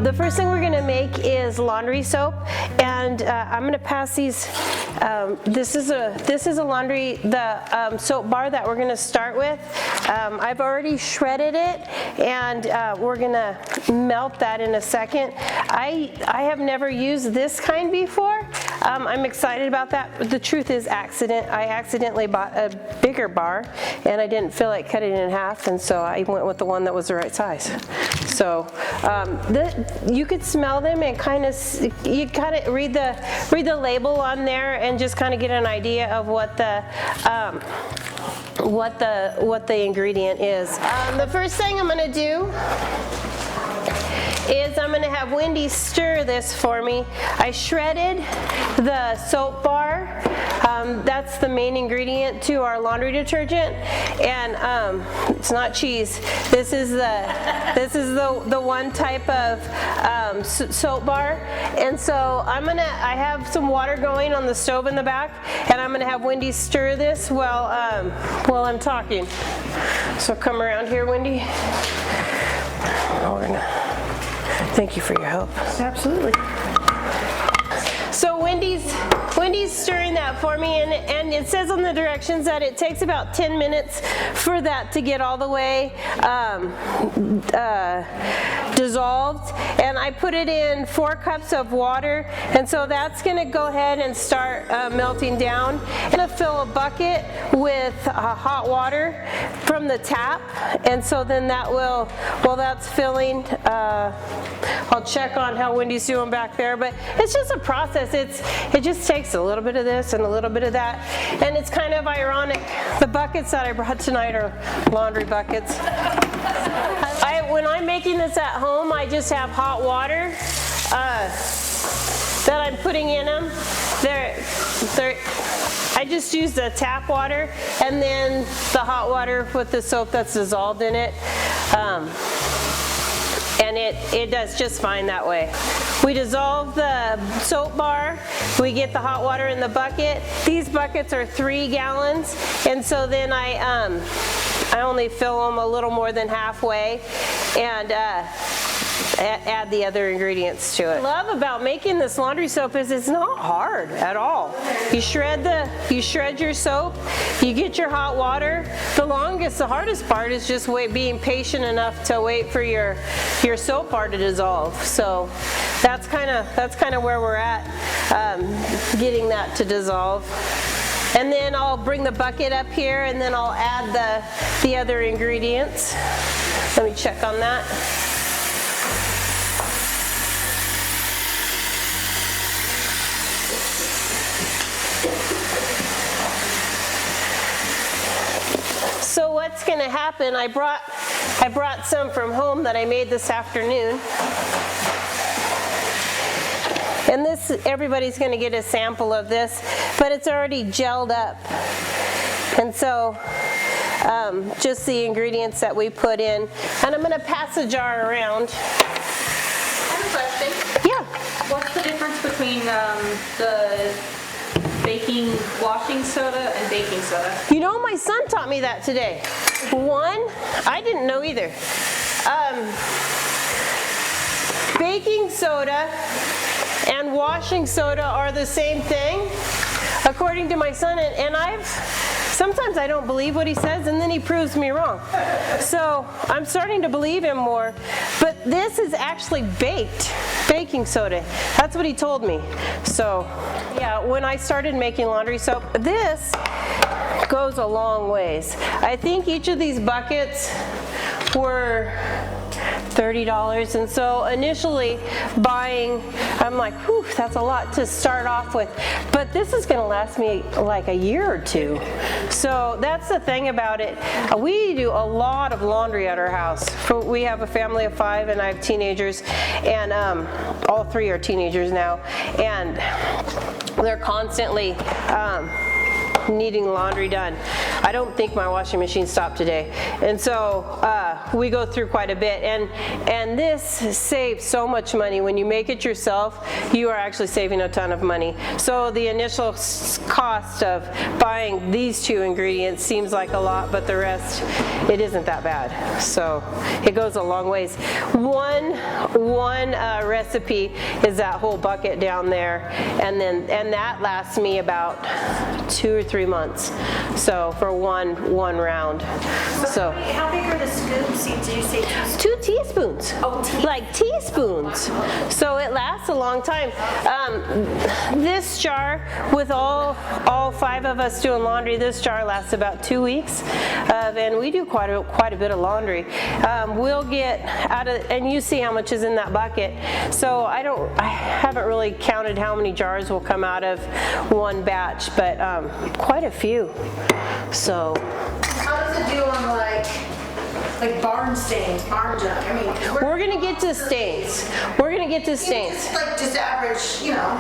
The first thing we're gonna make is laundry soap, and I'm gonna pass these. This is a laundry, the soap bar that we're gonna start with. I've already shredded it, and we're gonna melt that in a second. I have never used this kind before. I'm excited about that. The truth is, I accidentally bought a bigger bar, and I didn't feel like cutting it in half, and so I went with the one that was the right size. So you could smell them and you kind of read the label on there and just kind of get an idea of what the ingredient is. The first thing I'm going to do is I'm going to have Wendy stir this for me. I shredded the soap bar. That's the main ingredient to our laundry detergent, and it's not cheese. This is the one type of soap bar, and so I have some water going on the stove in the back, and I'm gonna have Wendy stir this while I'm talking. So come around here, Wendy. Thank you for your help. Absolutely. So Wendy's stirring that for me, and it says on the directions that it takes about 10 minutes for that to get all the way dissolved. And I put it in 4 cups of water, and so that's going to go ahead and start melting down. I'm going to fill a bucket with hot water from the tap, and so then that will, while that's filling, I'll check on how Wendy's doing back there, but it's just a process. It just takes a little bit of this and a little bit of that, and it's kind of ironic. The buckets that I brought tonight are laundry buckets. When I'm making this at home, I just have hot water that I'm putting in them. I just use the tap water and then the hot water with the soap that's dissolved in it. And it does just fine that way. We dissolve the soap bar, we get the hot water in the bucket. These buckets are 3 gallons, and so then I only fill them a little more than halfway, and add the other ingredients to it. What I love about making this laundry soap is it's not hard at all. You shred your soap, you get your hot water. The hardest part is just being patient enough to wait for your soap bar to dissolve. So that's kind of where we're at, getting that to dissolve. And then I'll bring the bucket up here, and then I'll add the other ingredients. Let me check on that. So what's going to happen, I brought some from home that I made this afternoon. And everybody's going to get a sample of this, but it's already gelled up. And so just the ingredients that we put in. And I'm going to pass the jar around. I have a question. Yeah. What's the difference between the baking washing soda and baking soda? You know, my son taught me that today. One, I didn't know either. Baking soda and washing soda are the same thing, according to my son, and sometimes I don't believe what he says, and then he proves me wrong. So I'm starting to believe him more, but this is actually baking soda. That's what he told me. So yeah, when I started making laundry soap, this goes a long ways. I think each of these buckets were $30, and so initially buying, I'm like, whew, that's a lot to start off with, but this is going to last me like a year or 2. So that's the thing about it. We do a lot of laundry at our house. We have a family of 5, and I have teenagers, and all 3 are teenagers now, and they're constantly needing laundry done. I don't think my washing machine stopped today. And so we go through quite a bit. And this saves so much money. When you make it yourself, you are actually saving a ton of money. So the initial cost of buying these 2 ingredients seems like a lot, but the rest, it isn't that bad. So it goes a long ways. One recipe is that whole bucket down there, and that lasts me about 2 or 3 months. So for one round. So How big are the scoops? Did you say 2 teaspoons. Oh, Like teaspoons. So it lasts a long time. This jar, with all 5 of us doing laundry, this jar lasts about 2 weeks. And we do quite a bit of laundry. We'll get out of, and you see how much is in that bucket. So I haven't really counted how many jars will come out of one batch, but quite a few. So. How does it do on like barn stains, barn junk? I mean, We're gonna get to stains. It's like just average, you know.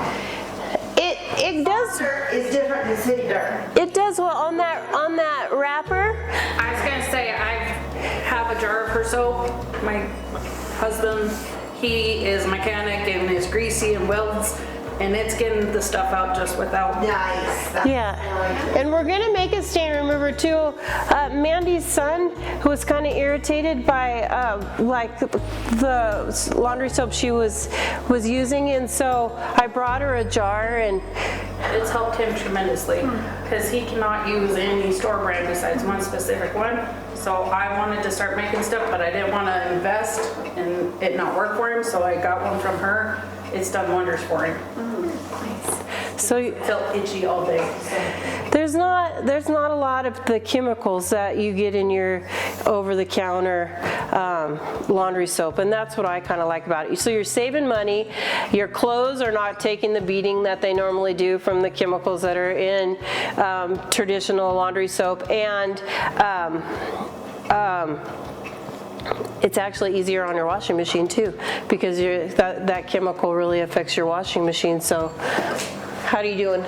It does. Dirt is different than city dirt. It does well on that wrapper. I was gonna say, I have a jar of her soap. My husband, he is a mechanic and is greasy and welds, and it's getting the stuff out just without. Nice. That's Yeah, really good. and we're gonna make a stain remover too. Mandy's son, who was kind of irritated by like the laundry soap she was using, and so I brought her a jar, and It's helped him tremendously because he cannot use any store brand besides one specific one. So I wanted to start making stuff, but I didn't want to invest and it not work for him. So I got one from her. It's done wonders for him. so Felt itchy all day. So. there's not a lot of the chemicals that you get in your over-the-counter laundry soap, and that's what I kind of like about it. So you're saving money. Your clothes are not taking the beating that they normally do from the chemicals that are in traditional laundry soap, and it's actually easier on your washing machine too, because that chemical really affects your washing machine. So how are you doing?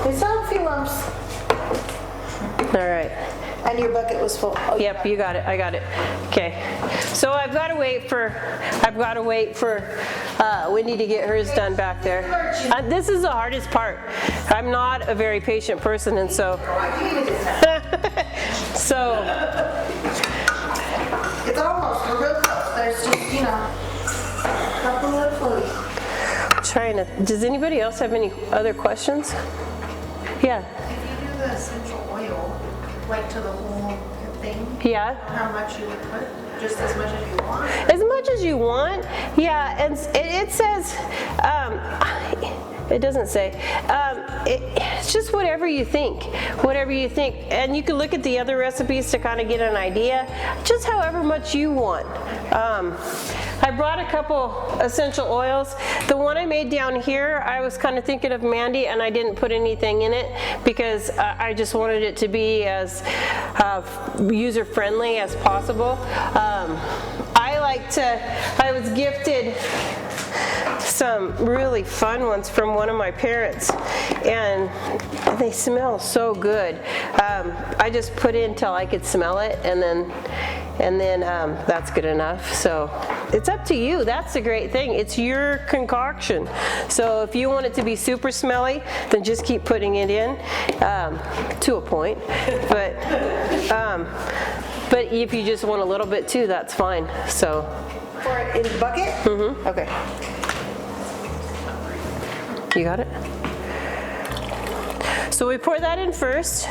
It's on a few lumps. All right. And your bucket was full. Oh, Yep, you got it. I got it. Okay. So I've got to wait for Wendy to get hers done back there. This is the hardest part. I'm not a very patient person, and so so It's almost, we're real close. There's just, you know, a couple of floaties. trying to. Does anybody else have any other questions? Yeah. If you do the essential oil, like to the whole thing, Yeah. how much you would put? Just as much as you want? As much as you want. Yeah, and it says. It doesn't say. It's just whatever you think. Whatever you think. And you can look at the other recipes to kind of get an idea. Just however much you want. I brought a couple essential oils. The one I made down here, I was kind of thinking of Mandy, and I didn't put anything in it because I just wanted it to be as user-friendly as possible. I was gifted some really fun ones from one of my parents, and they smell so good. I just put in till I could smell it, and then that's good enough. So it's up to you. That's the great thing. It's your concoction. So if you want it to be super smelly, then just keep putting it in to a point. But if you just want a little bit too, that's fine. So. For it in the bucket? Mm-hmm. Okay. You got it? So we pour that in first.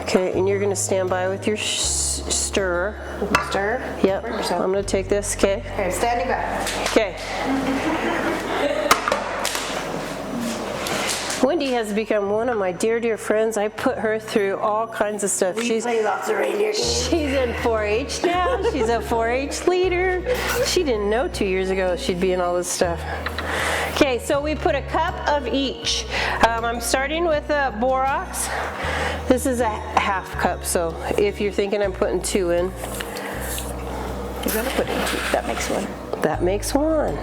Okay, and you're gonna stand by with your stirrer. Stir? Yep, I'm gonna take this, okay? Okay, standing back. Okay. Wendy has become one of my dear, dear friends. I put her through all kinds of stuff. We play lots of reindeer games. She's in 4-H now. She's a 4-H leader. She didn't know 2 years ago she'd be in all this stuff. Okay, so we put a cup of each. I'm starting with borax. This is a half cup, so if you're thinking I'm putting 2 in. You're gonna put in 2. That makes 1. That makes 1.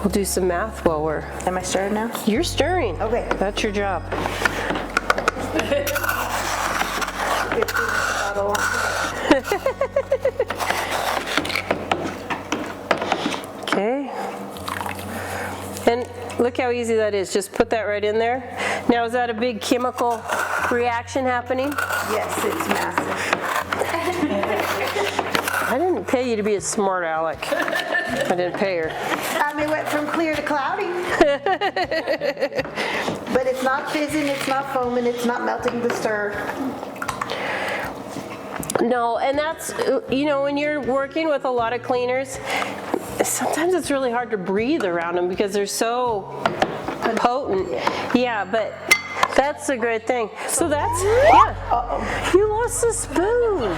We'll do some math while we're, Am I stirring now? you're stirring. Okay. That's your job. Okay. And look how easy that is. Just put that right in there. Now, is that a big chemical reaction happening? Yes, it's massive. I didn't pay you to be a smart aleck. I didn't pay her. I mean, went from clear to cloudy. But it's not fizzing, it's not foaming, it's not melting the stir. No, and that's, you know, when you're working with a lot of cleaners, sometimes it's really hard to breathe around them because they're so potent. Yeah, but that's a great thing. So that's, yeah. You lost the spoon.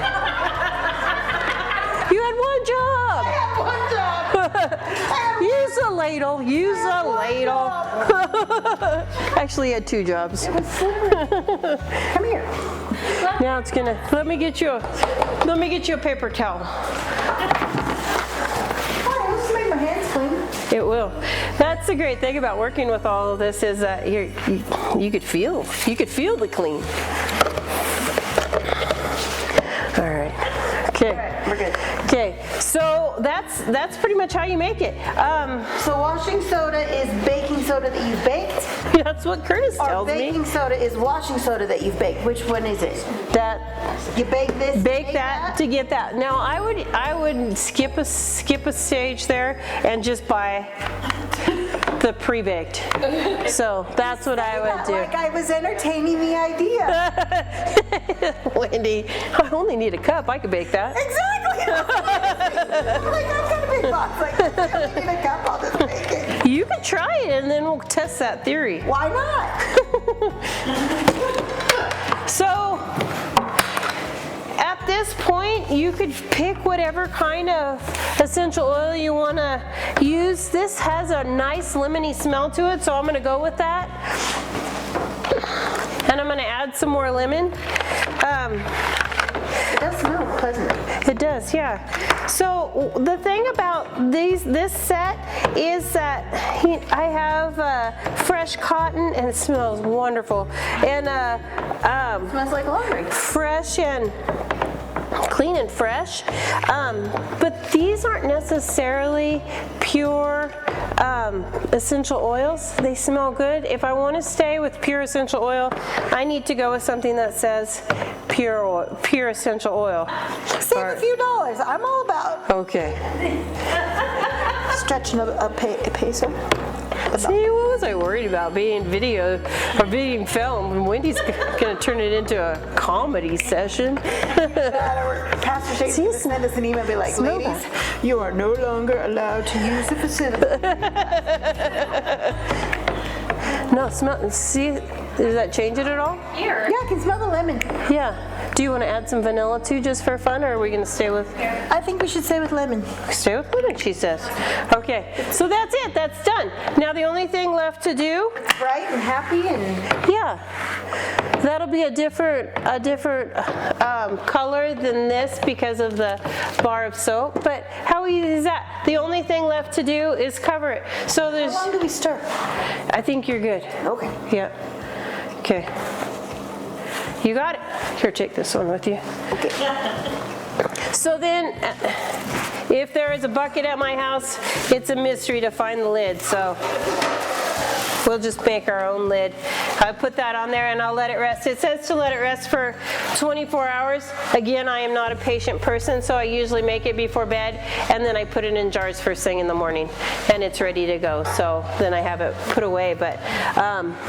You had one job. Use a ladle. Use a ladle. Actually, you had 2 jobs. Come here. Now it's gonna. Let me get you a paper towel. Oh, this made my hands clean. It will. That's the great thing about working with all of this is that you could feel the clean. All right. Okay. We're good. Okay. So that's pretty much how you make it. So washing soda is baking soda that you've baked? That's what Curtis Or tells me. baking soda is washing soda that you've baked? Which one is it? That You bake this? bake that to get that. Now I would skip a stage there and just buy the pre-baked. So that's what I would do. Like I was entertaining the idea. Wendy, I only need a cup. I could bake that. Exactly. Like I've got a big box. Like I only need a cup, I'll just bake it. You could try it and then we'll test that theory. Why not? So at this point, you could pick whatever kind of essential oil you want to use. This has a nice lemony smell to it, so I'm going to go with that. And I'm going to add some more lemon. It does smell pleasant. It does, yeah. So the thing about this set is that I have fresh cotton and it smells wonderful. And Smells like laundry. fresh and clean and fresh, but these aren't necessarily pure essential oils. They smell good. If I want to stay with pure essential oil, I need to go with something that says pure essential oil. Save a few dollars. I'm all about Okay. stretching a peso. See, what was I worried about being video or being filmed? And Wendy's gonna turn it into a comedy session. Pastor Shane's going to send us an email and be like, Smell ladies, you are no longer allowed to use the facility. No, smell. See, does that change it at all? Here. Yeah, I can smell the lemon. Yeah. Do you want to add some vanilla too, just for fun, or are we gonna stay with? I think we should stay with lemon. Stay with lemon, she says. Okay, so that's it. That's done. Now the only thing left to do, Bright and happy and yeah, that'll be a different color than this because of the bar of soap. But how easy is that? The only thing left to do is cover it. So there's. how long do we stir? I think you're good. Okay. Yep. Okay. You got it. Here, take this one with you. So then, if there is a bucket at my house, it's a mystery to find the lid. So we'll just make our own lid. I put that on there and I'll let it rest. It says to let it rest for 24 hours. Again, I am not a patient person, so I usually make it before bed and then I put it in jars first thing in the morning and it's ready to go. So then I have it put away. But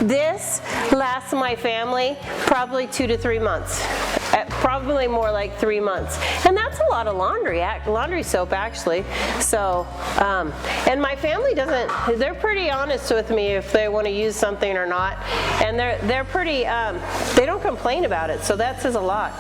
this lasts my family probably 2 to 3 months. Probably more like 3 months. And that's a lot of laundry soap actually. So, and my family doesn't, they're pretty honest with me if they want to use something or not. And they're pretty, they don't complain about it. So that says a lot.